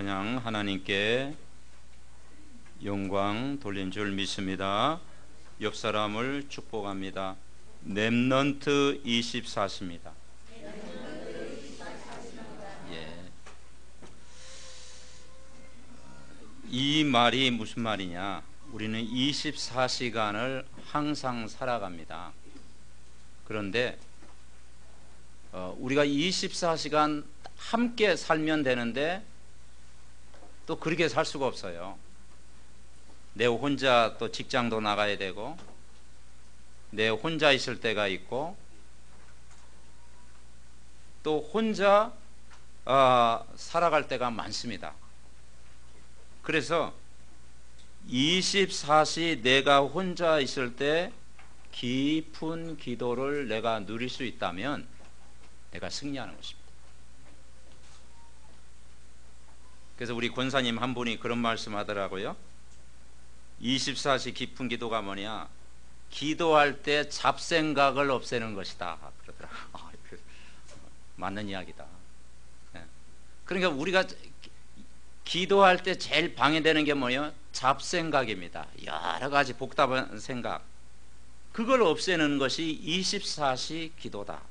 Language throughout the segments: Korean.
찬양 하나님께 영광 돌린 줄 믿습니다. 옆 사람을 축복합니다. 렘넌트 24시입니다. 이 말이 무슨 말이냐? 우리는 24시간을 항상 살아갑니다. 그런데 우리가 24시간 함께 살면 되는데 또 그렇게 살 수가 없어요. 내 혼자 또 직장도 나가야 되고, 내 혼자 있을 때가 있고, 또 혼자 살아갈 때가 많습니다. 그래서 24시 내가 혼자 있을 때 깊은 기도를 내가 누릴 수 있다면 내가 승리하는 것입니다. 그래서 우리 권사님 한 분이 그런 말씀 하더라고요. 24시 깊은 기도가 뭐냐? 기도할 때 잡생각을 없애는 것이다 그러더라고요. 맞는 이야기다. 그러니까 우리가 기도할 때 제일 방해되는 게 뭐예요? 잡생각입니다. 여러 가지 복잡한 생각. 그걸 없애는 것이 24시 기도다.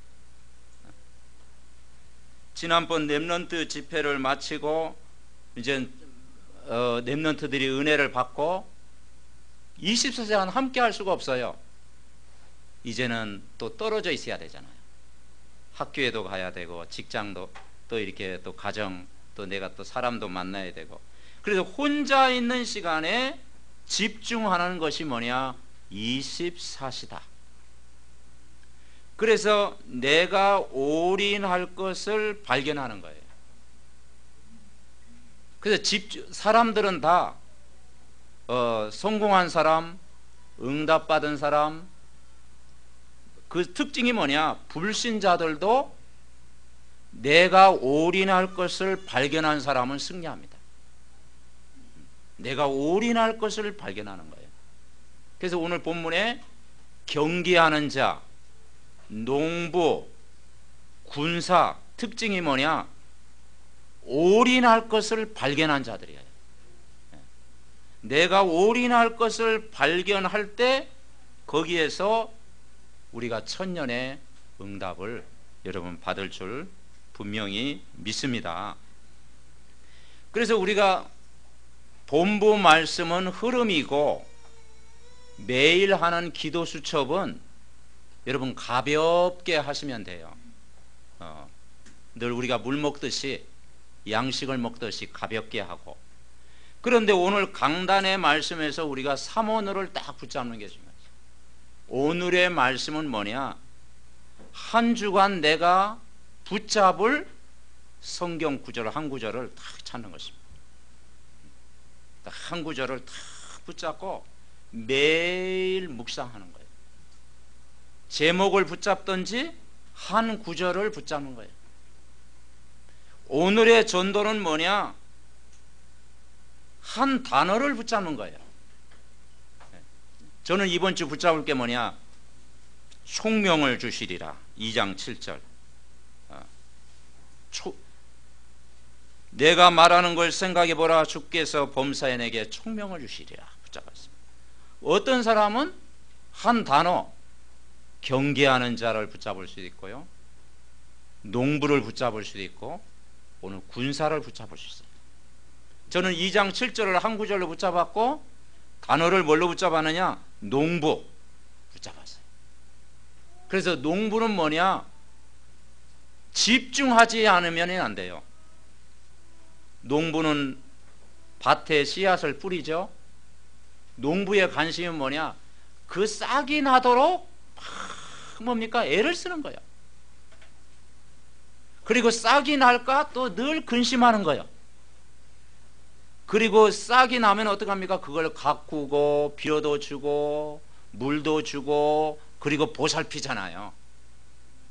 지난번 렘넌트 집회를 마치고 이제 렘넌트들이 은혜를 받고 24시간 함께 할 수가 없어요. 이제는 또 떨어져 있어야 되잖아요. 학교에도 가야 되고, 직장도 또 이렇게 또 가정, 또 내가 또 사람도 만나야 되고. 그래서 혼자 있는 시간에 집중하는 것이 뭐냐? 24시다. 그래서 내가 올인할 것을 발견하는 거예요. 그래서 사람들은 다 성공한 사람, 응답받은 사람, 그 특징이 뭐냐? 불신자들도 내가 올인할 것을 발견한 사람은 승리합니다. 내가 올인할 것을 발견하는 거예요. 그래서 오늘 본문에 경기하는 자, 농부, 군사 특징이 뭐냐? 올인할 것을 발견한 자들이에요. 내가 올인할 것을 발견할 때 거기에서 우리가 천년의 응답을 여러분 받을 줄 분명히 믿습니다. 그래서 우리가 본부 말씀은 흐름이고 매일 하는 기도 수첩은 여러분 가볍게 하시면 돼요. 늘 우리가 물 먹듯이, 양식을 먹듯이 가볍게 하고. 그런데 오늘 강단의 말씀에서 우리가 삼오늘을 딱 붙잡는 게 중요해요. 오늘의 말씀은 뭐냐? 한 주간 내가 붙잡을 성경 구절 한 구절을 딱 찾는 것입니다. 한 구절을 딱 붙잡고 매일 묵상하는 거예요. 제목을 붙잡든지 한 구절을 붙잡는 거예요. 오늘의 전도는 뭐냐? 한 단어를 붙잡는 거예요. 저는 이번 주 붙잡을 게 뭐냐? 총명을 주시리라. 2장 7절. 내가 말하는 걸 생각해 보라. 주께서 범사에 내게 총명을 주시리라. 붙잡았습니다. 어떤 사람은 한 단어, 경계하는 자를 붙잡을 수도 있고요, 농부를 붙잡을 수도 있고, 오늘 군사를 붙잡을 수 있어요. 저는 2장 7절을 한 구절로 붙잡았고, 단어를 뭘로 붙잡았느냐? 농부 붙잡았어요. 그래서 농부는 뭐냐? 집중하지 않으면 안 돼요. 농부는 밭에 씨앗을 뿌리죠. 농부의 관심은 뭐냐? 그 싹이 나도록 뭡니까? 애를 쓰는 거예요. 그리고 싹이 날까 또 늘 근심하는 거예요. 그리고 싹이 나면 어떡합니까? 그걸 가꾸고 비료도 주고 물도 주고 그리고 보살피잖아요.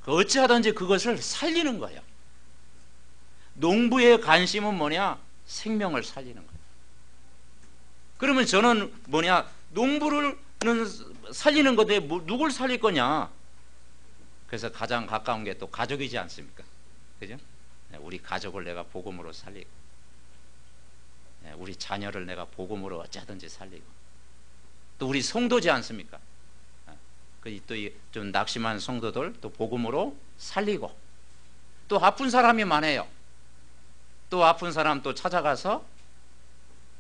어찌하든지 그것을 살리는 거예요. 농부의 관심은 뭐냐? 생명을 살리는 거예요. 그러면 저는 뭐냐? 농부를 살리는 건데 누굴 살릴 거냐? 그래서 가장 가까운 게 또 가족이지 않습니까? 그죠? 우리 가족을 내가 복음으로 살리고. 우리 자녀를 내가 복음으로 어쩌든지 살리고, 또 우리 성도지 않습니까? 또 좀 낙심한 성도들 또 복음으로 살리고, 또 아픈 사람이 많아요. 또 아픈 사람 또 찾아가서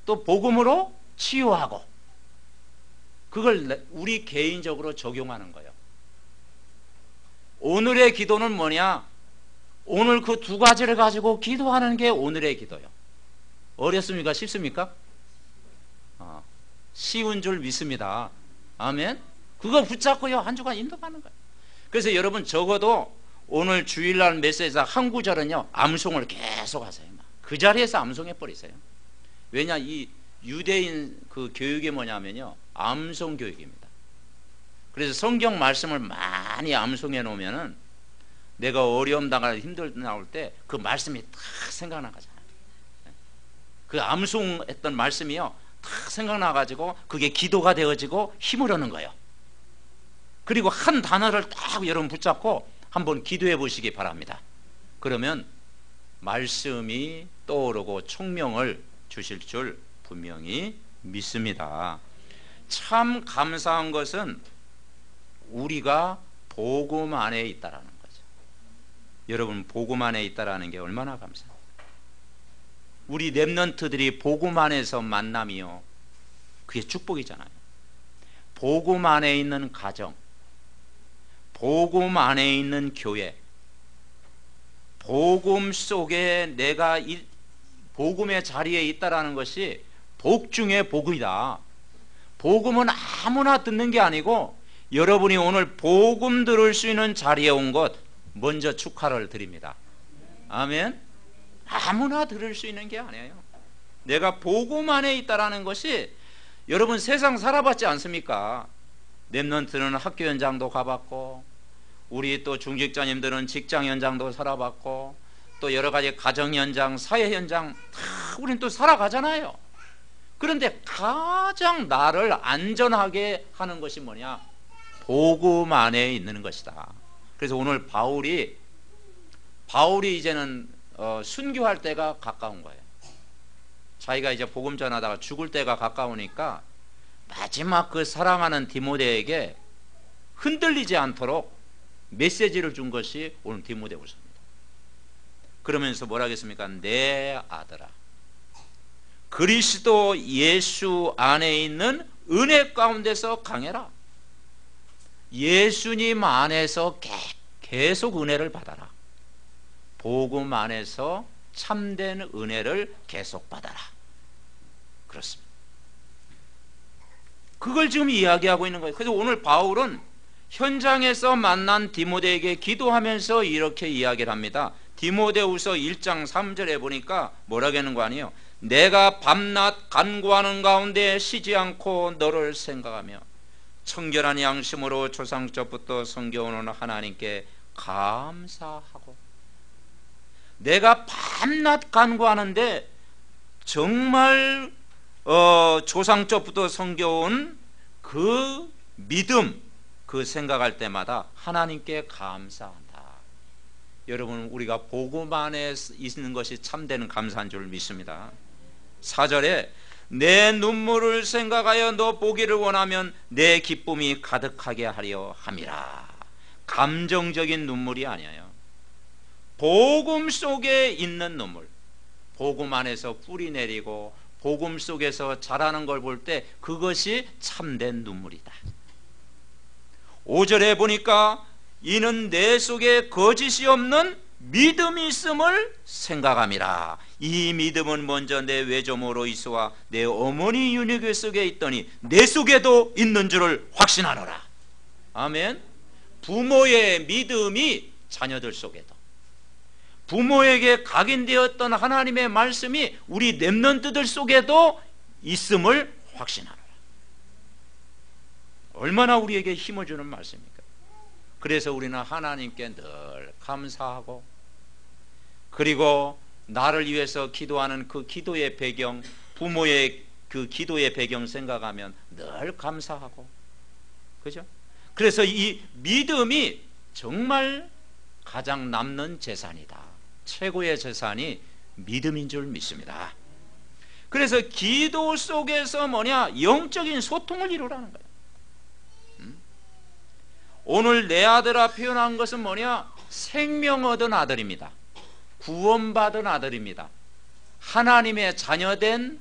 또 복음으로 치유하고, 그걸 우리 개인적으로 적용하는 거예요. 오늘의 기도는 뭐냐? 오늘 그 두 가지를 가지고 기도하는 게 오늘의 기도예요. 어렵습니까? 쉽습니까? 쉬운 줄 믿습니다. 아멘. 그거 붙잡고요, 한 주간 인도하는 거예요. 그래서 여러분 적어도 오늘 주일날 메시지에서 한 구절은요, 암송을 계속 하세요. 그 자리에서 암송해 버리세요. 왜냐, 이 유대인 그 교육이 뭐냐면요, 암송 교육입니다. 그래서 성경 말씀을 많이 암송해 놓으면은 내가 어려움 당할 힘들 나올 때 그 말씀이 딱 생각나가잖아요. 그 암송했던 말씀이요, 딱 생각나가지고 그게 기도가 되어지고 힘을 얻는 거예요. 그리고 한 단어를 딱 여러분 붙잡고 한번 기도해 보시기 바랍니다. 그러면 말씀이 떠오르고 총명을 주실 줄 분명히 믿습니다. 참 감사한 것은 우리가 복음 안에 있다라는 거죠. 여러분, 복음 안에 있다라는 게 얼마나 감사해요. 우리 렘넌트들이 복음 안에서 만남이요, 그게 축복이잖아요. 복음 안에 있는 가정, 복음 안에 있는 교회, 복음 속에 내가 복음의 자리에 있다라는 것이 복 중에 복이다. 복음은 아무나 듣는 게 아니고, 여러분이 오늘 복음 들을 수 있는 자리에 온 것 먼저 축하를 드립니다. 아멘. 아무나 들을 수 있는 게 아니에요. 내가 복음 안에 있다라는 것이, 여러분 세상 살아봤지 않습니까? 렘넌트는 학교 현장도 가봤고, 우리 또 중직자님들은 직장 현장도 살아봤고, 또 여러 가지 가정 현장, 사회 현장 다 우리는 또 살아가잖아요. 그런데 가장 나를 안전하게 하는 것이 뭐냐? 복음 안에 있는 것이다. 그래서 오늘 바울이 이제는 순교할 때가 가까운 거예요. 자기가 이제 복음 전하다가 죽을 때가 가까우니까 마지막 그 사랑하는 디모데에게 흔들리지 않도록 메시지를 준 것이 오늘 디모데후서입니다. 그러면서 뭐라 하겠습니까? 내 아들아, 그리스도 예수 안에 있는 은혜 가운데서 강해라. 예수님 안에서 계속 은혜를 받아라. 복음 안에서 참된 은혜를 계속 받아라. 그렇습니다. 그걸 지금 이야기하고 있는 거예요. 그래서 오늘 바울은 현장에서 만난 디모데에게 기도하면서 이렇게 이야기를 합니다. 디모데후서 1장 3절에 보니까 뭐라고 하는 거 아니에요? 내가 밤낮 간구하는 가운데 쉬지 않고 너를 생각하며 청결한 양심으로 조상적부터 섬겨오는 하나님께 감사하고. 내가 밤낮 간구하는데 정말 조상적부터 섬겨온 그 믿음, 그 생각할 때마다 하나님께 감사한다. 여러분, 우리가 복음 안에 있는 것이 참되는 감사한 줄 믿습니다. 4절에 내 눈물을 생각하여 너 보기를 원하면 내 기쁨이 가득하게 하려 함이라. 감정적인 눈물이 아니에요. 복음 속에 있는 눈물, 복음 안에서 뿌리 내리고 복음 속에서 자라는 걸 볼 때 그것이 참된 눈물이다. 5절에 보니까 이는 내 속에 거짓이 없는 믿음이 있음을 생각함이라. 이 믿음은 먼저 내 외조모로 이스와 내 어머니 윤희교 속에 있더니 내 속에도 있는 줄을 확신하노라. 아멘. 부모의 믿음이 자녀들 속에도, 부모에게 각인되었던 하나님의 말씀이 우리 렘넌트들 속에도 있음을 확신하노라. 얼마나 우리에게 힘을 주는 말씀입니까? 그래서 우리는 하나님께 늘 감사하고, 그리고 나를 위해서 기도하는 그 기도의 배경, 부모의 그 기도의 배경 생각하면 늘 감사하고, 그죠? 그래서 이 믿음이 정말 가장 남는 재산이다. 최고의 재산이 믿음인 줄 믿습니다. 그래서 기도 속에서 뭐냐? 영적인 소통을 이루라는 거예요. 오늘 내 아들아 표현한 것은 뭐냐? 생명 얻은 아들입니다. 구원받은 아들입니다. 하나님의 자녀된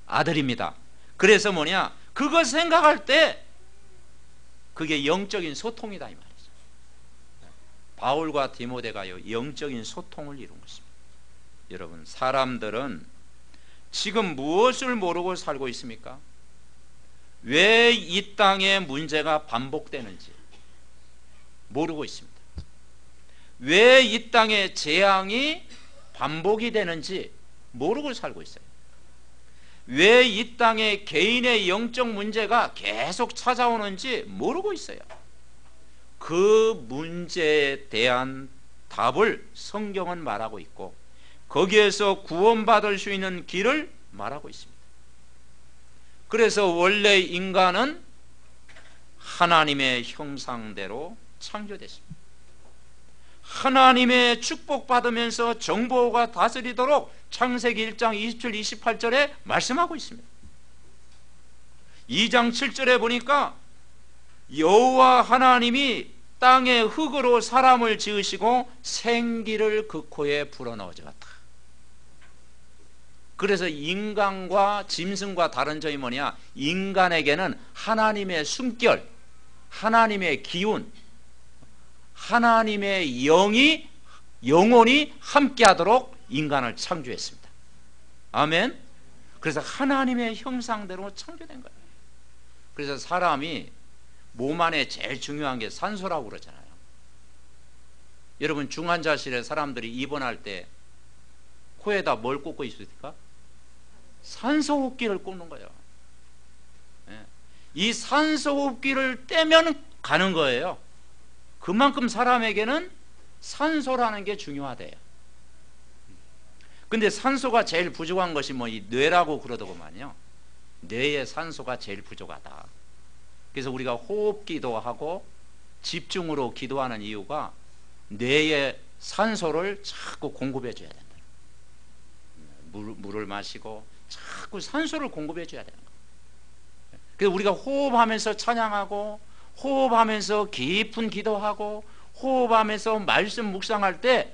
아들입니다. 그래서 뭐냐? 그거 생각할 때 그게 영적인 소통이다 이 말이죠. 바울과 디모데가요 영적인 소통을 이룬 것입니다. 여러분, 사람들은 지금 무엇을 모르고 살고 있습니까? 왜 이 땅에 문제가 반복되는지 모르고 있습니다. 왜 이 땅에 재앙이 반복이 되는지 모르고 살고 있어요. 왜 이 땅에 개인의 영적 문제가 계속 찾아오는지 모르고 있어요. 그 문제에 대한 답을 성경은 말하고 있고 거기에서 구원받을 수 있는 길을 말하고 있습니다. 그래서 원래 인간은 하나님의 형상대로 창조됐습니다. 하나님의 축복받으면서 정보가 다스리도록 창세기 1장 27, 28절에 말씀하고 있습니다. 2장 7절에 보니까 여호와 하나님이 땅의 흙으로 사람을 지으시고 생기를 그 코에 불어넣어 주었다. 그래서 인간과 짐승과 다른 점이 뭐냐? 인간에게는 하나님의 숨결, 하나님의 기운, 하나님의 영혼이 함께하도록 인간을 창조했습니다. 아멘. 그래서 하나님의 형상대로 창조된 거예요. 그래서 사람이 몸 안에 제일 중요한 게 산소라고 그러잖아요. 여러분, 중환자실에 사람들이 입원할 때 코에다 뭘 꽂고 있습니까? 산소호흡기를 꽂는 거예요. 이 산소호흡기를 떼면 가는 거예요. 그만큼 사람에게는 산소라는 게 중요하대요. 근데 산소가 제일 부족한 것이 뭐 이 뇌라고 그러더구만요. 뇌에 산소가 제일 부족하다. 그래서 우리가 호흡 기도하고 집중으로 기도하는 이유가 뇌에 산소를 자꾸 공급해 줘야 된다. 물을 마시고 자꾸 산소를 공급해 줘야 되는 거예요. 그래서 우리가 호흡하면서 찬양하고 호흡하면서 깊은 기도하고 호흡하면서 말씀 묵상할 때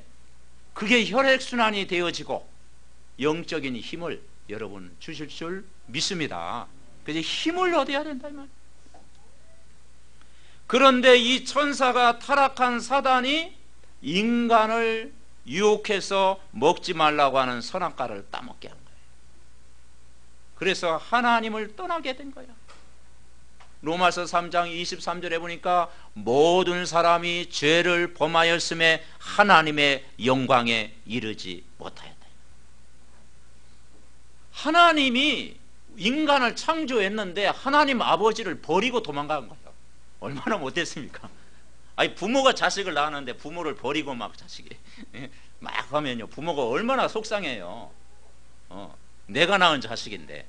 그게 혈액순환이 되어지고 영적인 힘을 여러분 주실 줄 믿습니다. 그래서 힘을 얻어야 된다 이 말. 그런데 이 천사가 타락한 사단이 인간을 유혹해서 먹지 말라고 하는 선악과를 따먹게 한 거예요. 그래서 하나님을 떠나게 된 거예요. 로마서 3장 23절에 보니까 모든 사람이 죄를 범하였음에 하나님의 영광에 이르지 못하였다. 하나님이 인간을 창조했는데 하나님 아버지를 버리고 도망간 거예요. 얼마나 못됐습니까? 아니, 부모가 자식을 낳았는데 부모를 버리고 막 자식이 막 하면요, 부모가 얼마나 속상해요. 내가 낳은 자식인데.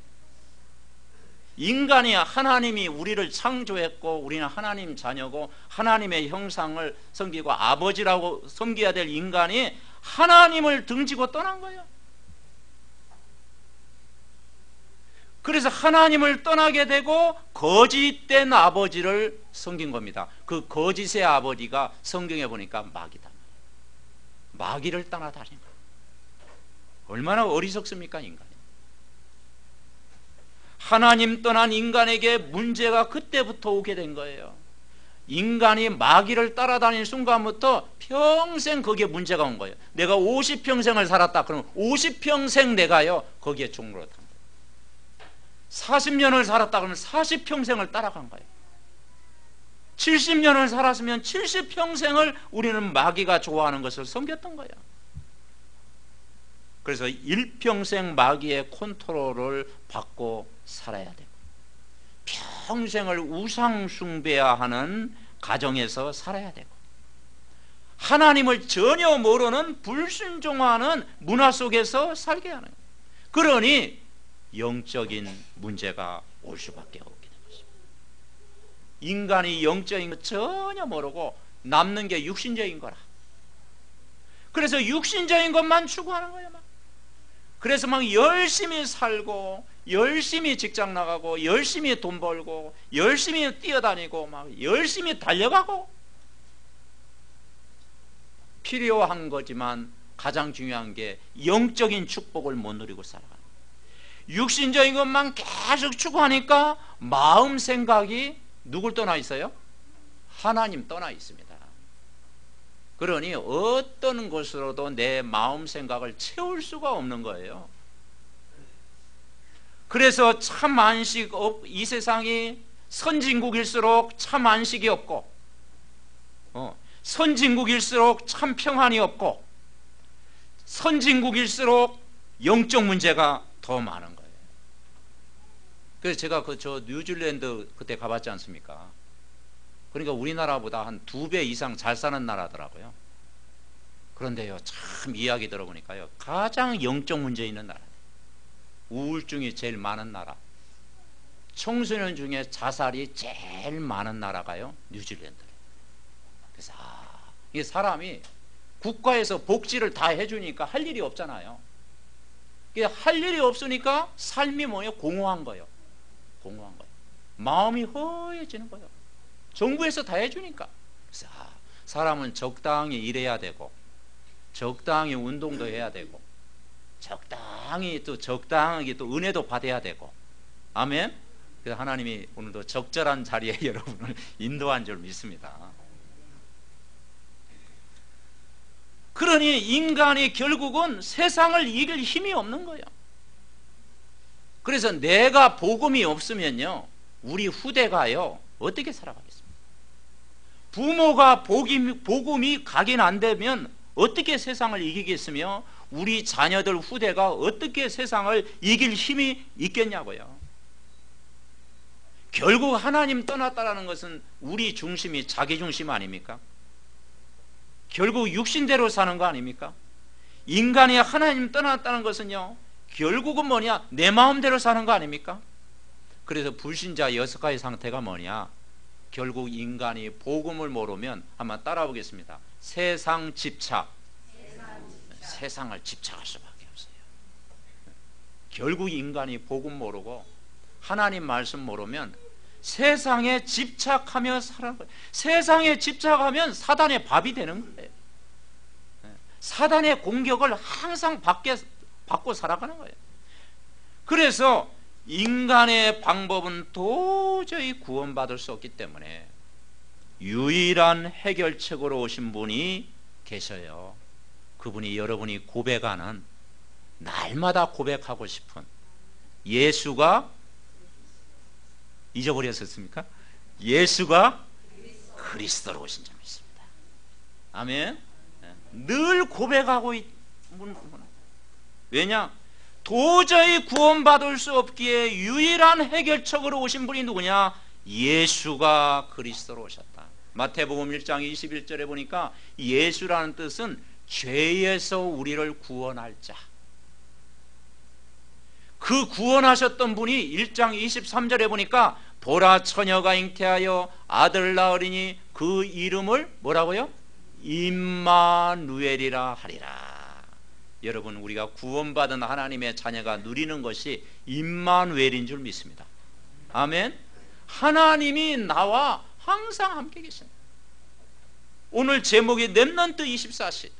인간이 하나님이 우리를 창조했고 우리는 하나님 자녀고 하나님의 형상을 섬기고 아버지라고 섬겨야 될 인간이 하나님을 등지고 떠난 거예요. 그래서 하나님을 떠나게 되고 거짓된 아버지를 섬긴 겁니다. 그 거짓의 아버지가 성경에 보니까 마귀다. 마귀를 따라다닌 거예요. 얼마나 어리석습니까 인간이. 하나님 떠난 인간에게 문제가 그때부터 오게 된 거예요. 인간이 마귀를 따라다니는 순간부터 평생 거기에 문제가 온 거예요. 내가 50평생을 살았다 그러면 50평생 내가요 거기에 종로를 탄 거예요. 40년을 살았다 그러면 40평생을 따라간 거예요. 70년을 살았으면 70평생을 우리는 마귀가 좋아하는 것을 섬겼던 거예요. 그래서 일평생 마귀의 컨트롤을 받고 살아야 되고 평생을 우상 숭배하는 가정에서 살아야 되고 하나님을 전혀 모르는 불순종하는 문화 속에서 살게 하는 거예요. 그러니 영적인 문제가 올 수밖에 없게 된 것입니다. 인간이 영적인 것 전혀 모르고 남는 게 육신적인 거라. 그래서 육신적인 것만 추구하는 거예요. 그래서 막 열심히 살고 열심히 직장 나가고 열심히 돈 벌고 열심히 뛰어다니고 막 열심히 달려가고, 필요한 거지만 가장 중요한 게 영적인 축복을 못 누리고 살아가는 거예요. 육신적인 것만 계속 추구하니까 마음 생각이 누굴 떠나 있어요? 하나님 떠나 있습니다. 그러니 어떤 것으로도 내 마음 생각을 채울 수가 없는 거예요. 그래서 참 안식, 이 세상이 선진국일수록 참 안식이 없고, 선진국일수록 참 평안이 없고, 선진국일수록 영적 문제가 더 많은 거예요. 그래서 제가 저 뉴질랜드 그때 가봤지 않습니까? 그러니까 우리나라보다 한 2배 이상 잘 사는 나라더라고요. 그런데요, 참 이야기 들어보니까요, 가장 영적 문제 있는 나라, 우울증이 제일 많은 나라, 청소년 중에 자살이 제일 많은 나라가요, 뉴질랜드예요. 그래서 이 사람이 국가에서 복지를 다 해주니까 할 일이 없잖아요. 할 일이 없으니까 삶이 뭐예요? 공허한 거예요. 공허한 거예요. 마음이 허해지는 거예요. 정부에서 다 해주니까. 그래서 사람은 적당히 일해야 되고, 적당히 운동도 해야 되고, 적당히 또 적당하게 또 은혜도 받아야 되고. 아멘. 그래서 하나님이 오늘도 적절한 자리에 여러분을 인도한 줄 믿습니다. 그러니 인간이 결국은 세상을 이길 힘이 없는 거예요. 그래서 내가 복음이 없으면요, 우리 후대가요 어떻게 살아가겠습니까? 부모가 복음이 각인 안 되면 어떻게 세상을 이기겠으며 우리 자녀들 후대가 어떻게 세상을 이길 힘이 있겠냐고요. 결국 하나님 떠났다라는 것은 우리 중심이 자기 중심 아닙니까? 결국 육신대로 사는 거 아닙니까? 인간이 하나님 떠났다는 것은요, 결국은 뭐냐? 내 마음대로 사는 거 아닙니까? 그래서 불신자 6가지 상태가 뭐냐? 결국 인간이 복음을 모르면, 한번 따라 보겠습니다. 세상 집착. 세상을 집착할 수밖에 없어요. 결국 인간이 복음 모르고 하나님 말씀 모르면 세상에 집착하며 살아가는 거예요. 세상에 집착하면 사단의 밥이 되는 거예요. 사단의 공격을 항상 받고 살아가는 거예요. 그래서 인간의 방법은 도저히 구원받을 수 없기 때문에 유일한 해결책으로 오신 분이 계셔요. 그분이 여러분이 고백하는, 날마다 고백하고 싶은 예수가, 잊어버렸었습니까? 예수가 그리스도로 오신 점 있습니다. 아멘. 늘 고백하고 있는 분. 왜냐? 도저히 구원받을 수 없기에 유일한 해결책으로 오신 분이 누구냐? 예수가 그리스도로 오셨다. 마태복음 1장 21절에 보니까 예수라는 뜻은 죄에서 우리를 구원할 자. 그 구원하셨던 분이 1장 23절에 보니까 보라 처녀가 잉태하여 아들 낳으리니 그 이름을 뭐라고요? 임마누엘이라 하리라. 여러분, 우리가 구원받은 하나님의 자녀가 누리는 것이 임마누엘인 줄 믿습니다. 아멘. 하나님이 나와 항상 함께 계십니다. 오늘 제목이 렘넌트 24시.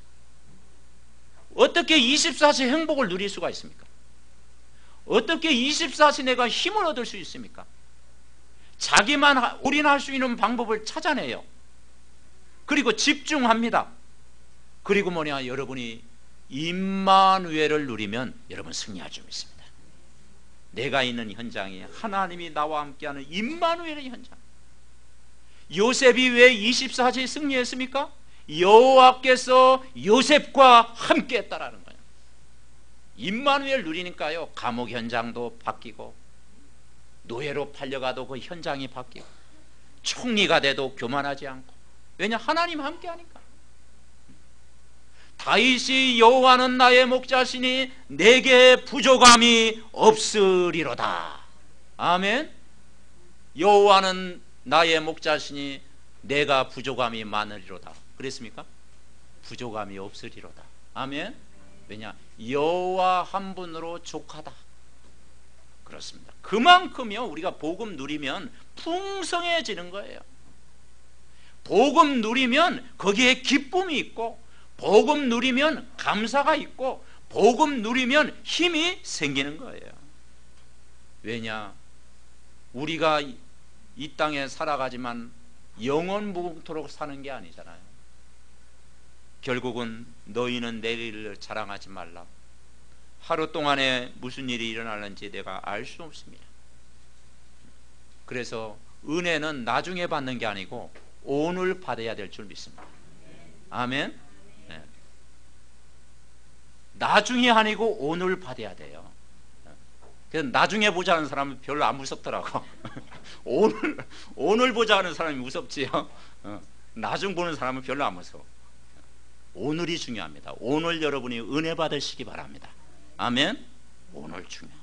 어떻게 24시 행복을 누릴 수가 있습니까? 어떻게 24시 내가 힘을 얻을 수 있습니까? 자기만 올인할 수 있는 방법을 찾아내요. 그리고 집중합니다. 그리고 뭐냐, 여러분이 임마누엘을 누리면 여러분 승리할 줄 믿습니다. 내가 있는 현장이 하나님이 나와 함께하는 임마누엘의 현장. 요셉이 왜 24시 승리했습니까? 여호와께서 요셉과 함께 했다라는 거예요. 임마누엘 누리니까요, 감옥 현장도 바뀌고, 노예로 팔려가도 그 현장이 바뀌고, 총리가 돼도 교만하지 않고. 왜냐? 하나님 함께 하니까. 다윗이 여호와는 나의 목자시니 내게 부족함이 없으리로다. 아멘. 여호와는 나의 목자시니 내가 부족함이 많으리로다. 그랬습니까? 부족함이 없으리로다. 아멘. 왜냐? 여호와 한 분으로 족하다. 그렇습니다. 그만큼요 우리가 복음 누리면 풍성해지는 거예요. 복음 누리면 거기에 기쁨이 있고, 복음 누리면 감사가 있고, 복음 누리면 힘이 생기는 거예요. 왜냐? 우리가 이 땅에 살아가지만 영원무궁토록 사는 게 아니잖아요. 결국은 너희는 내일을 자랑하지 말라. 하루 동안에 무슨 일이 일어나는지 내가 알 수 없습니다. 그래서 은혜는 나중에 받는 게 아니고 오늘 받아야 될 줄 믿습니다. 아멘. 네. 나중이 아니고 오늘 받아야 돼요. 그래서 나중에 보자는 사람은 별로 안 무섭더라고. 오늘 보자는 사람이 무섭지요. 나중 보는 사람은 별로 안 무서워. 오늘이 중요합니다. 오늘 여러분이 은혜 받으시기 바랍니다. 아멘. 오늘 중요한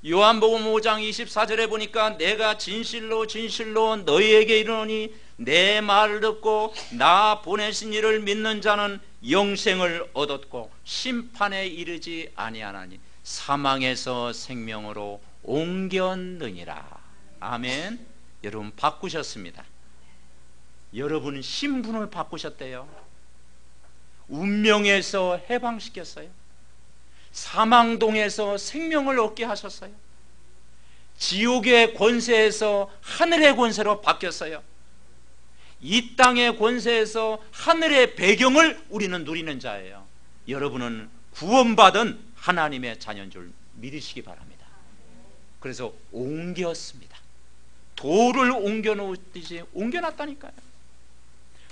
거예요. 요한복음 5장 24절에 보니까 내가 진실로 진실로 너희에게 이르노니 내 말을 듣고 나 보내신 이를 믿는 자는 영생을 얻었고 심판에 이르지 아니하나니 사망에서 생명으로 옮겼느니라. 아멘. 여러분 바꾸셨습니다. 여러분 신분을 바꾸셨대요. 운명에서 해방시켰어요. 사망동에서 생명을 얻게 하셨어요. 지옥의 권세에서 하늘의 권세로 바뀌었어요. 이 땅의 권세에서 하늘의 배경을 우리는 누리는 자예요. 여러분은 구원받은 하나님의 자녀인 줄 믿으시기 바랍니다. 그래서 옮겼습니다. 돌을 옮겨놓듯이 옮겨놨다니까요.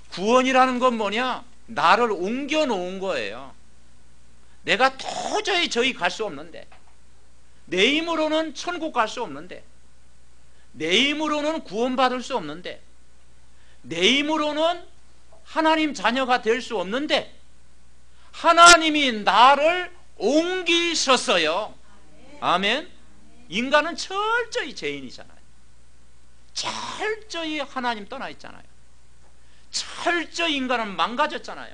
구원이라는 건 뭐냐? 나를 옮겨놓은 거예요. 내가 도저히 저기 갈 수 없는데, 내 힘으로는 천국 갈 수 없는데, 내 힘으로는 구원받을 수 없는데, 내 힘으로는 하나님 자녀가 될 수 없는데 하나님이 나를 옮기셨어요. 아멘. 인간은 철저히 죄인이잖아요. 철저히 하나님 떠나 있잖아요. 철저히 인간은 망가졌잖아요.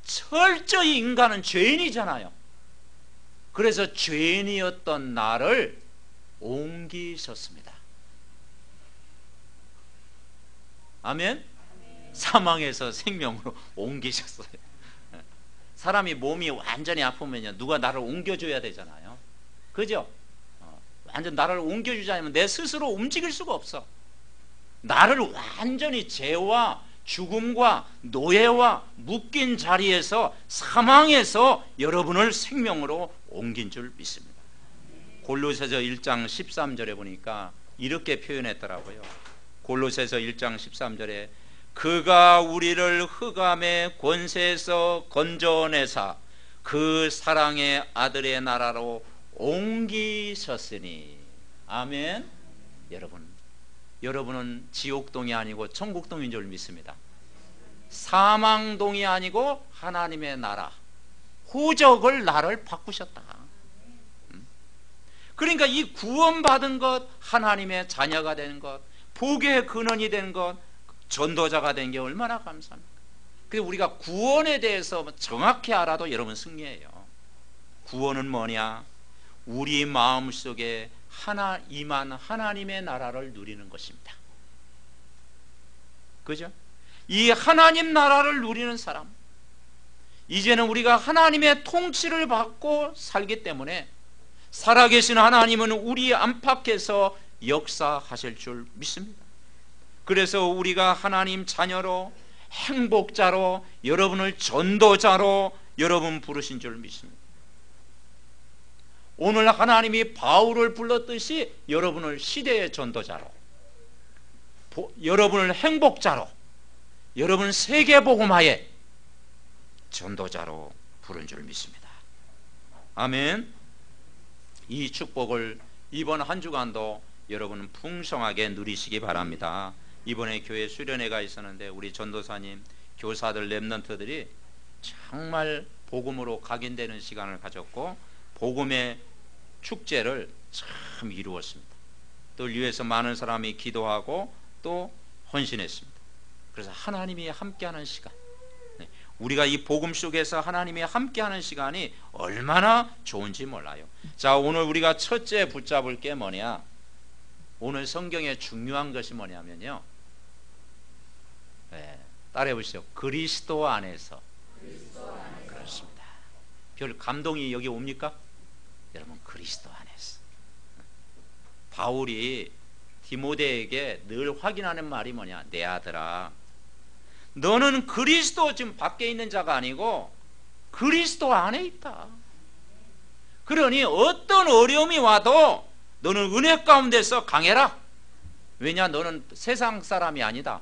철저히 인간은 죄인이잖아요. 그래서 죄인이었던 나를 옮기셨습니다. 아멘. 사망에서 생명으로 옮기셨어요. 사람이 몸이 완전히 아프면요 누가 나를 옮겨줘야 되잖아요. 그죠? 완전 나를 옮겨주지 않으면 내 스스로 움직일 수가 없어. 나를 완전히 죄와 죽음과 노예와 묶인 자리에서, 사망에서 여러분을 생명으로 옮긴 줄 믿습니다. 골로새서 1장 13절에 보니까 이렇게 표현했더라고요. 골로새서 1장 13절에 그가 우리를 흑암의 권세에서 건져내사 그 사랑의 아들의 나라로 옮기셨으니. 아멘. 여러분은 지옥동이 아니고 천국동인 줄 믿습니다. 사망동이 아니고 하나님의 나라, 호적을 나를 바꾸셨다. 그러니까 이 구원받은 것, 하나님의 자녀가 되는 것, 복의 근원이 된 것, 전도자가 된 게 얼마나 감사합니까? 그래서 우리가 구원에 대해서 정확히 알아도 여러분 승리해요. 구원은 뭐냐? 우리 마음속에 임한 하나님의 나라를 누리는 것입니다. 그죠? 이 하나님 나라를 누리는 사람, 이제는 우리가 하나님의 통치를 받고 살기 때문에 살아계신 하나님은 우리 안팎에서 역사하실 줄 믿습니다. 그래서 우리가 하나님 자녀로, 행복자로, 여러분을 전도자로 여러분 부르신 줄 믿습니다. 오늘 하나님이 바울을 불렀듯이 여러분을 시대의 전도자로, 여러분을 행복자로, 여러분 세계복음화의 전도자로 부른 줄 믿습니다. 아멘. 이 축복을 이번 한 주간도 여러분은 풍성하게 누리시기 바랍니다. 이번에 교회 수련회가 있었는데 우리 전도사님, 교사들, 렘넌트들이 정말 복음으로 각인되는 시간을 가졌고 복음의 축제를 참 이루었습니다. 또 위해서 많은 사람이 기도하고 또 헌신했습니다. 그래서 하나님이 함께하는 시간, 우리가 이 복음 속에서 하나님이 함께하는 시간이 얼마나 좋은지 몰라요. 자, 오늘 우리가 첫째 붙잡을 게 뭐냐? 오늘 성경에 중요한 것이 뭐냐면요, 따라해 보시죠. 그리스도 안에서. 그렇습니다. 별 감동이 여기 옵니까? 여러분, 그리스도 안에서. 바울이 디모데에게 늘 확인하는 말이 뭐냐? 내 아들아, 너는 그리스도, 지금 밖에 있는 자가 아니고 그리스도 안에 있다. 그러니 어떤 어려움이 와도 너는 은혜 가운데서 강해라. 왜냐? 너는 세상 사람이 아니다.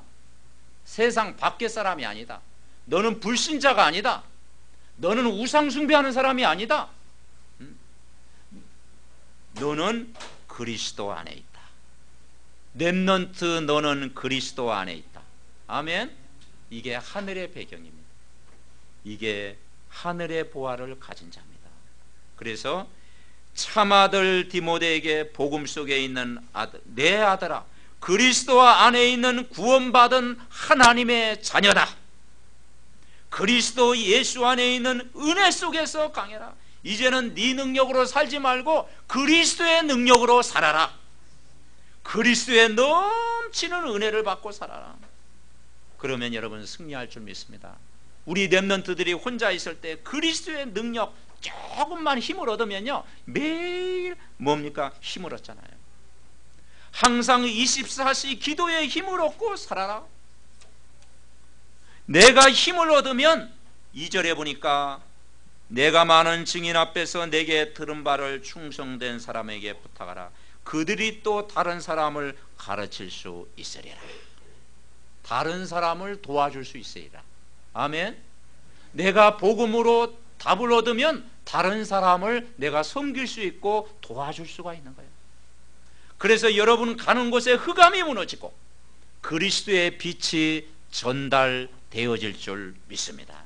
세상 밖의 사람이 아니다. 너는 불신자가 아니다. 너는 우상 숭배하는 사람이 아니다. 너는 그리스도 안에 있다. 렘넌트, 너는 그리스도 안에 있다. 아멘. 이게 하늘의 배경입니다. 이게 하늘의 보화를 가진 자입니다. 그래서 참아들 디모데에게 복음 속에 있는 아들, 내 아들아, 그리스도 안에 있는 구원받은 하나님의 자녀다. 그리스도 예수 안에 있는 은혜 속에서 강해라. 이제는 네 능력으로 살지 말고 그리스도의 능력으로 살아라. 그리스도의 넘치는 은혜를 받고 살아라. 그러면 여러분 승리할 줄 믿습니다. 우리 렘넌트들이 혼자 있을 때 그리스도의 능력 조금만 힘을 얻으면요, 매일 뭡니까? 힘을 얻잖아요. 항상 24시 기도에 힘을 얻고 살아라. 내가 힘을 얻으면 2절에 보니까 내가 많은 증인 앞에서 내게 들은 바를 충성된 사람에게 부탁하라. 그들이 또 다른 사람을 가르칠 수 있으리라. 다른 사람을 도와줄 수 있으리라. 아멘. 내가 복음으로 답을 얻으면 다른 사람을 내가 섬길 수 있고 도와줄 수가 있는 거예요. 그래서 여러분 가는 곳에 흑암이 무너지고 그리스도의 빛이 전달되어질 줄 믿습니다.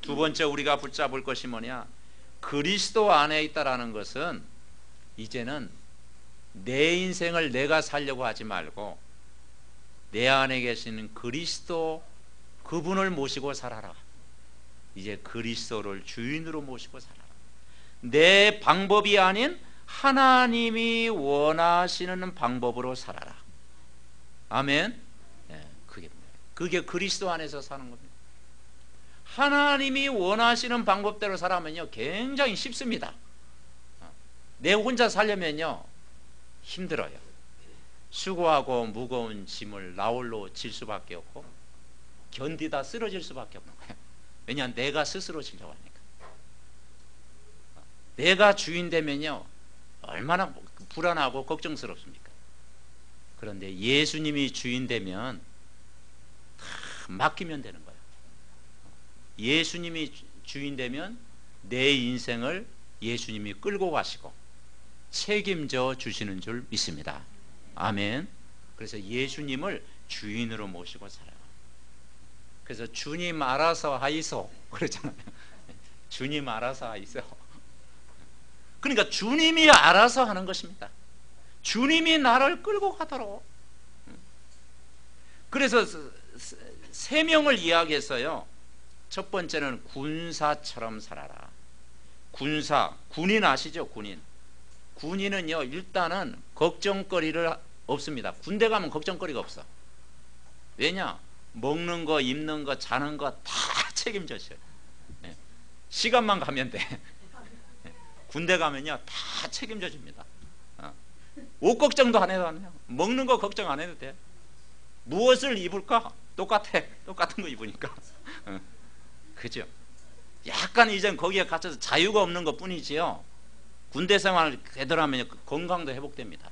두 번째 우리가 붙잡을 것이 뭐냐? 그리스도 안에 있다라는 것은 이제는 내 인생을 내가 살려고 하지 말고 내 안에 계시는 그리스도, 그분을 모시고 살아라. 이제 그리스도를 주인으로 모시고 살아라. 내 방법이 아닌 하나님이 원하시는 방법으로 살아라. 아멘. 그게 그리스도 안에서 사는 겁니다. 하나님이 원하시는 방법대로 살아면요, 굉장히 쉽습니다. 내 혼자 살려면요, 힘들어요. 수고하고 무거운 짐을 나홀로 질 수밖에 없고 견디다 쓰러질 수밖에 없는 거예요. 왜냐하면 내가 스스로 지려고 하니까. 내가 주인 되면요, 얼마나 불안하고 걱정스럽습니까? 그런데 예수님이 주인 되면 다 맡기면 되는 거예요. 예수님이 주인 되면 내 인생을 예수님이 끌고 가시고 책임져 주시는 줄 믿습니다. 아멘. 그래서 예수님을 주인으로 모시고 살아요. 그래서 주님 알아서 하이소 그러잖아요. 주님 알아서 하이소. 그러니까 주님이 알아서 하는 것입니다. 주님이 나를 끌고 가도록. 그래서 세 명을 이야기했어요. 첫 번째는 군사처럼 살아라. 군인 아시죠? 군인은요, 일단은 걱정거리를 없습니다. 군대 가면 걱정거리가 없어. 왜냐? 먹는 거, 입는 거, 자는 거 다 책임져줘요. 시간만 가면 돼. 군대 가면요, 다 책임져 줍니다. 옷 걱정도 안 해도 돼요. 먹는 거 걱정 안 해도 돼. 무엇을 입을까? 똑같은 거 입으니까. 그죠? 약간 이젠 거기에 갇혀서 자유가 없는 것 뿐이지요. 군대 생활을 제대로 하면 건강도 회복됩니다.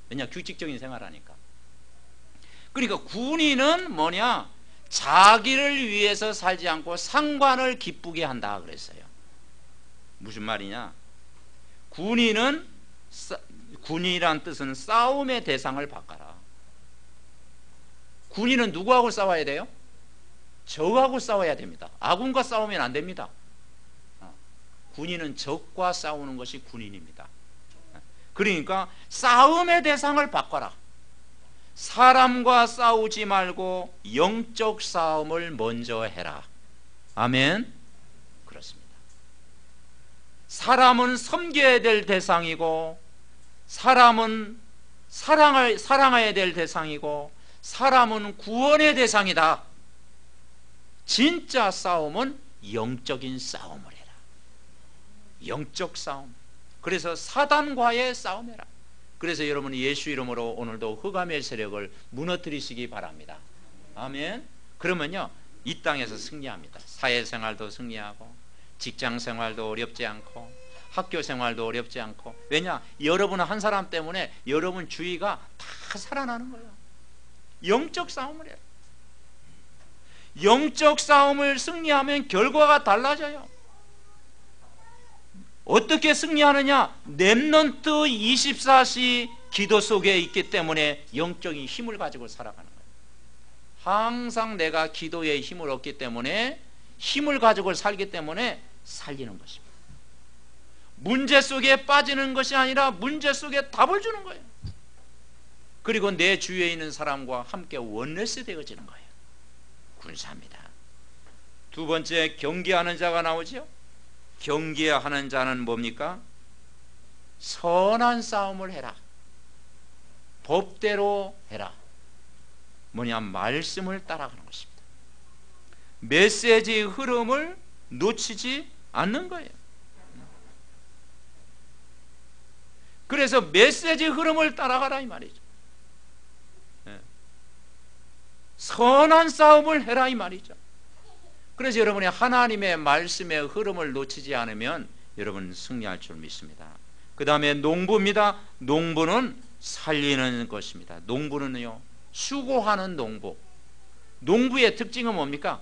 왜냐? 규칙적인 생활하니까. 그러니까 군인은 뭐냐? 자기를 위해서 살지 않고 상관을 기쁘게 한다 그랬어요. 무슨 말이냐? 군인이란 뜻은 싸움의 대상을 바꿔라. 군인은 누구하고 싸워야 돼요? 적하고 싸워야 됩니다. 아군과 싸우면 안 됩니다. 군인은 적과 싸우는 것이 군인입니다. 그러니까 싸움의 대상을 바꿔라. 사람과 싸우지 말고 영적 싸움을 먼저 해라. 아멘. 그렇습니다. 사람은 섬겨야 될 대상이고, 사람은 사랑해야 될 대상이고, 사람은 구원의 대상이다. 진짜 싸움은 영적인 싸움을 해라. 영적 싸움. 그래서 사단과의 싸움해라. 그래서 여러분이 예수 이름으로 오늘도 흑암의 세력을 무너뜨리시기 바랍니다. 아멘. 그러면요, 이 땅에서 승리합니다. 사회생활도 승리하고, 직장생활도 어렵지 않고, 학교생활도 어렵지 않고. 왜냐? 여러분 한 사람 때문에 여러분 주위가 다 살아나는 거예요. 영적 싸움을 해요. 영적 싸움을 승리하면 결과가 달라져요. 어떻게 승리하느냐? 렘넌트 24시 기도 속에 있기 때문에 영적인 힘을 가지고 살아가는 거예요. 항상 내가 기도의 힘을 얻기 때문에, 힘을 가지고 살기 때문에 살리는 것입니다. 문제 속에 빠지는 것이 아니라 문제 속에 답을 주는 거예요. 그리고 내 주위에 있는 사람과 함께 원네스 되어지는 거예요. 군사입니다. 두 번째, 경계하는 자가 나오죠. 경계하는 자는 뭡니까? 선한 싸움을 해라. 법대로 해라. 뭐냐? 말씀을 따라가는 것입니다. 메시지의 흐름을 놓치지 않는 거예요. 그래서 메시지 흐름을 따라가라 이 말이죠. 선한 싸움을 해라 이 말이죠. 그래서 여러분이 하나님의 말씀의 흐름을 놓치지 않으면 여러분 승리할 줄 믿습니다. 그 다음에 농부입니다. 농부는 살리는 것입니다. 농부는요, 수고하는 농부. 농부의 특징은 뭡니까?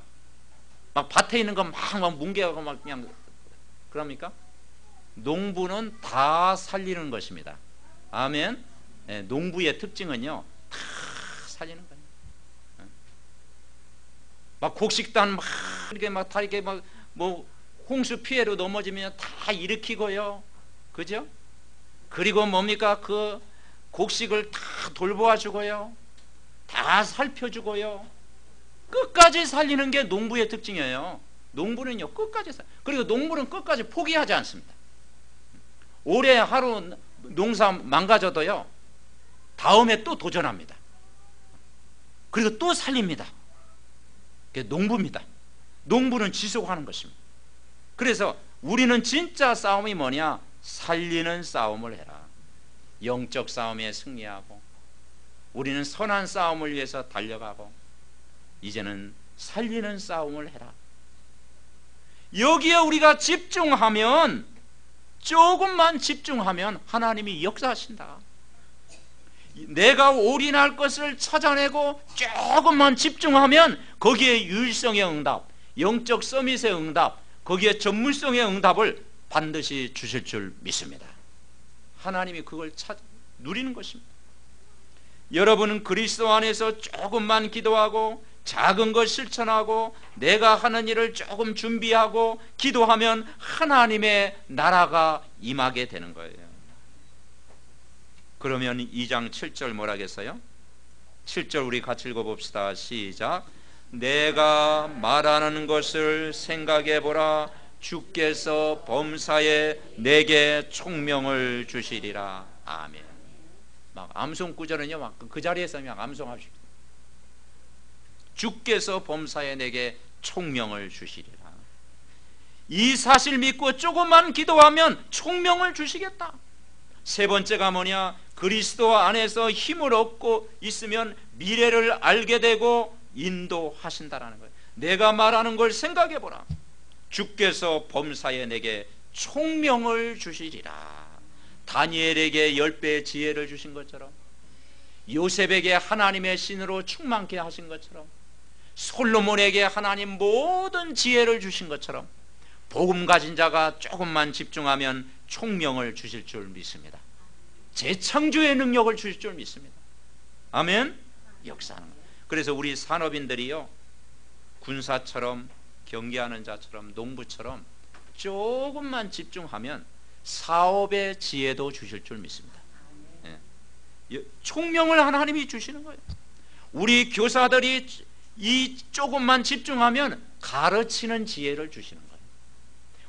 막 밭에 있는 거 막 뭉개고 막 그냥 그럽니까? 농부는 다 살리는 것입니다. 아멘. 네, 농부의 특징은요, 다 살리는 거예요. 막 곡식단 막 이렇게 막 다 이렇게 막 뭐 홍수 피해로 넘어지면 다 일으키고요, 그죠? 그리고 뭡니까? 그 곡식을 다 돌보아 주고요, 다 살펴주고요, 끝까지 살리는 게 농부의 특징이에요. 농부는요, 끝까지 그리고 농부는 끝까지 포기하지 않습니다. 올해 하루 농사 망가져도요, 다음에 또 도전합니다. 그리고 또 살립니다. 그게 농부입니다. 농부는 지속하는 것입니다. 그래서 우리는 진짜 싸움이 뭐냐? 살리는 싸움을 해라. 영적 싸움에 승리하고, 우리는 선한 싸움을 위해서 달려가고, 이제는 살리는 싸움을 해라. 여기에 우리가 집중하면, 조금만 집중하면 하나님이 역사하신다. 내가 올인할 것을 찾아내고 조금만 집중하면 거기에 유일성의 응답, 영적 서밋의 응답, 거기에 전문성의 응답을 반드시 주실 줄 믿습니다. 하나님이 그걸 누리는 것입니다. 여러분은 그리스도 안에서 조금만 기도하고 작은 것 실천하고 내가 하는 일을 조금 준비하고 기도하면 하나님의 나라가 임하게 되는 거예요. 그러면 2장 7절 뭐라겠어요? 7절 우리 같이 읽어봅시다. 시작. 내가 말하는 것을 생각해 보라. 주께서 범사에 내게 총명을 주시리라. 아멘. 막 암송 구절은요, 막 그 자리에서 그냥 암송합시다. 주께서 범사에 내게 총명을 주시리라. 이 사실 믿고 조금만 기도하면 총명을 주시겠다. 세 번째가 뭐냐? 그리스도 안에서 힘을 얻고 있으면 미래를 알게 되고 인도하신다라는 거예요. 내가 말하는 걸 생각해 보라. 주께서 범사에 내게 총명을 주시리라. 다니엘에게 10배의 지혜를 주신 것처럼, 요셉에게 하나님의 신으로 충만케 하신 것처럼, 솔로몬에게 하나님 모든 지혜를 주신 것처럼, 복음 가진 자가 조금만 집중하면 총명을 주실 줄 믿습니다. 재창조의 능력을 주실 줄 믿습니다. 아멘. 역사하는 거예요. 그래서 우리 산업인들이요, 군사처럼, 경계하는 자처럼, 농부처럼 조금만 집중하면 사업의 지혜도 주실 줄 믿습니다. 예. 총명을 하나님이 주시는 거예요. 우리 교사들이 이 조금만 집중하면 가르치는 지혜를 주시는 거예요.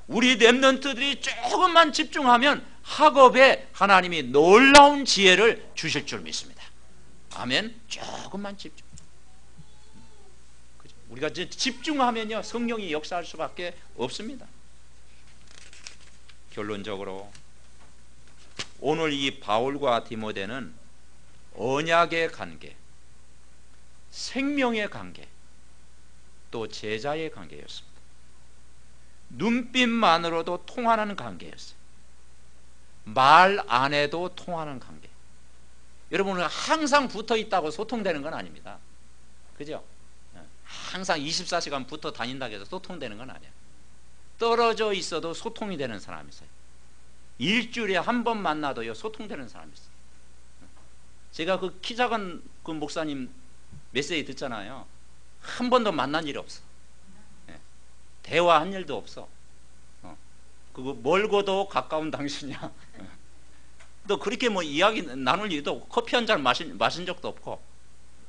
우리 렘넌트들이 조금만 집중하면 학업에 하나님이 놀라운 지혜를 주실 줄 믿습니다. 아멘. 조금만 집중. 우리가 집중하면요 성령이 역사할 수밖에 없습니다. 결론적으로 오늘 이 바울과 디모데는 언약의 관계, 생명의 관계, 또 제자의 관계였습니다. 눈빛만으로도 통하는 관계였어요. 말 안 해도 통하는 관계. 여러분은 항상 붙어 있다고 소통되는 건 아닙니다. 그죠? 항상 24시간 붙어 다닌다고 해서 소통되는 건 아니에요. 떨어져 있어도 소통이 되는 사람이 있어요. 일주일에 한 번 만나도요 소통되는 사람이 있어요. 제가 그 키 작은 그 목사님 메시지 듣잖아요. 한 번도 만난 일이 없어. 대화한 일도 없어. 그거 멀고도 가까운 당신이야. 또 그렇게 뭐 이야기 나눌 일도 없고 커피 한 잔 마신 적도 없고.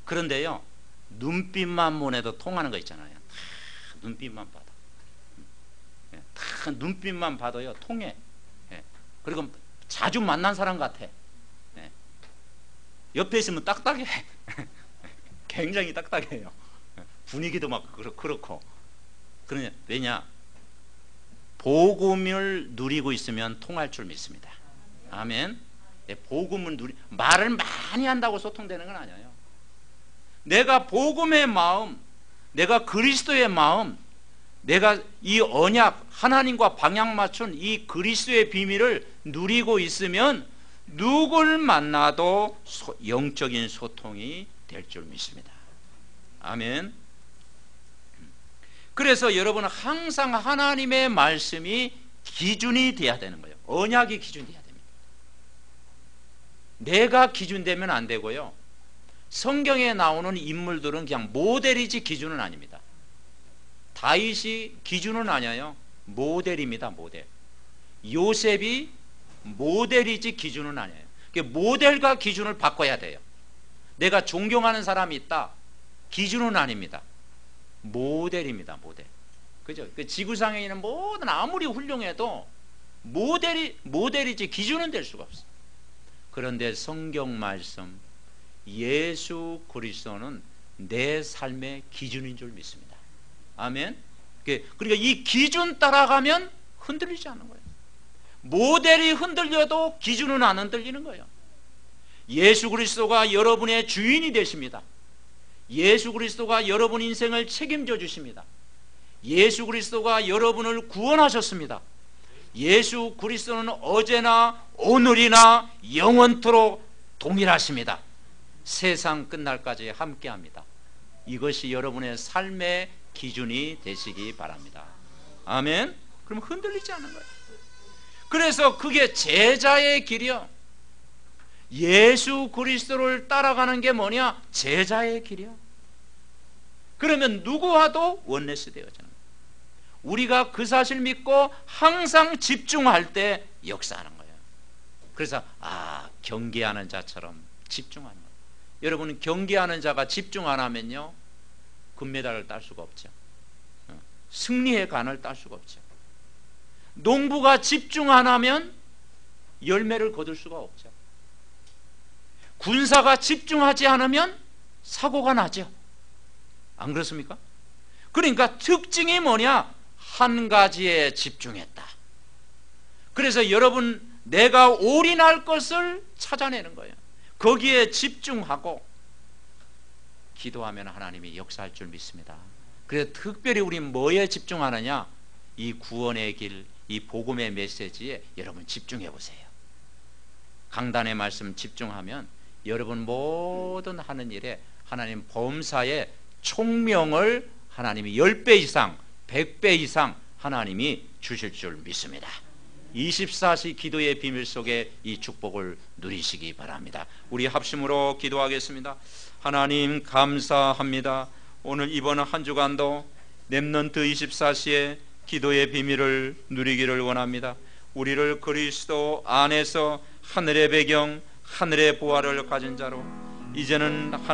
그런데요 눈빛만 보내도 통하는 거 있잖아요. 다 눈빛만 봐도, 다 눈빛만 봐도요 통해. 그리고 자주 만난 사람 같아. 옆에 있으면 딱딱해. 굉장히 딱딱해요. 분위기도 막 그렇고. 그러냐, 왜냐? 복음을 누리고 있으면 통할 줄 믿습니다. 아멘. 복음을 말을 많이 한다고 소통되는 건 아니에요. 내가 복음의 마음, 내가 그리스도의 마음, 내가 이 언약, 하나님과 방향 맞춘 이 그리스도의 비밀을 누리고 있으면 누굴 만나도 영적인 소통이 될 줄 믿습니다. 아멘. 그래서 여러분은 항상 하나님의 말씀이 기준이 돼야 되는 거예요. 언약이 기준이 돼야 됩니다. 내가 기준 되면 안 되고요. 성경에 나오는 인물들은 그냥 모델이지 기준은 아닙니다. 다윗이 기준은 아니에요. 모델입니다. 모델. 요셉이 모델이지 기준은 아니에요. 모델과 기준을 바꿔야 돼요. 내가 존경하는 사람이 있다. 기준은 아닙니다. 모델입니다. 모델. 그죠? 지구상에 있는 모든 아무리 훌륭해도 모델이지 기준은 될 수가 없어요. 그런데 성경 말씀 예수 그리스도는 내 삶의 기준인 줄 믿습니다. 아멘. 그러니까 이 기준 따라가면 흔들리지 않는 거예요. 모델이 흔들려도 기준은 안 흔들리는 거예요. 예수 그리스도가 여러분의 주인이 되십니다. 예수 그리스도가 여러분 인생을 책임져 주십니다. 예수 그리스도가 여러분을 구원하셨습니다. 예수 그리스도는 어제나 오늘이나 영원토록 동일하십니다. 세상 끝날까지 함께합니다. 이것이 여러분의 삶의 기준이 되시기 바랍니다. 아멘. 그럼 흔들리지 않는 거예요. 그래서 그게 제자의 길이요. 예수 그리스도를 따라가는 게 뭐냐? 제자의 길이요. 그러면 누구와도 원네스 되어지는 거예요. 우리가 그 사실 믿고 항상 집중할 때 역사하는 거예요. 그래서 경계하는 자처럼 집중하는 거예요. 여러분 경계하는 자가 집중 안 하면요 금메달을 딸 수가 없죠. 승리의 간을 딸 수가 없죠. 농부가 집중 안 하면 열매를 거둘 수가 없죠. 군사가 집중하지 않으면 사고가 나죠. 안 그렇습니까? 그러니까 특징이 뭐냐? 한 가지에 집중했다. 그래서 여러분 내가 올인할 것을 찾아내는 거예요. 거기에 집중하고 기도하면 하나님이 역사할 줄 믿습니다. 그래서 특별히 우리 뭐에 집중하느냐? 이 구원의 길, 이 복음의 메시지에 여러분 집중해 보세요. 강단의 말씀 집중하면 여러분 모든 하는 일에 하나님 범사에 총명을 하나님이 10배 이상 100배 이상 하나님이 주실 줄 믿습니다. 24시 기도의 비밀 속에 이 축복을 누리시기 바랍니다. 우리 합심으로 기도하겠습니다. 하나님 감사합니다. 오늘 이번 한 주간도 렘넌트 24시에 기도의 비밀을 누리기를 원합니다. 우리를 그리스도 안에서 하늘의 배경, 하늘의 보화를 가진 자로 이제는 하나님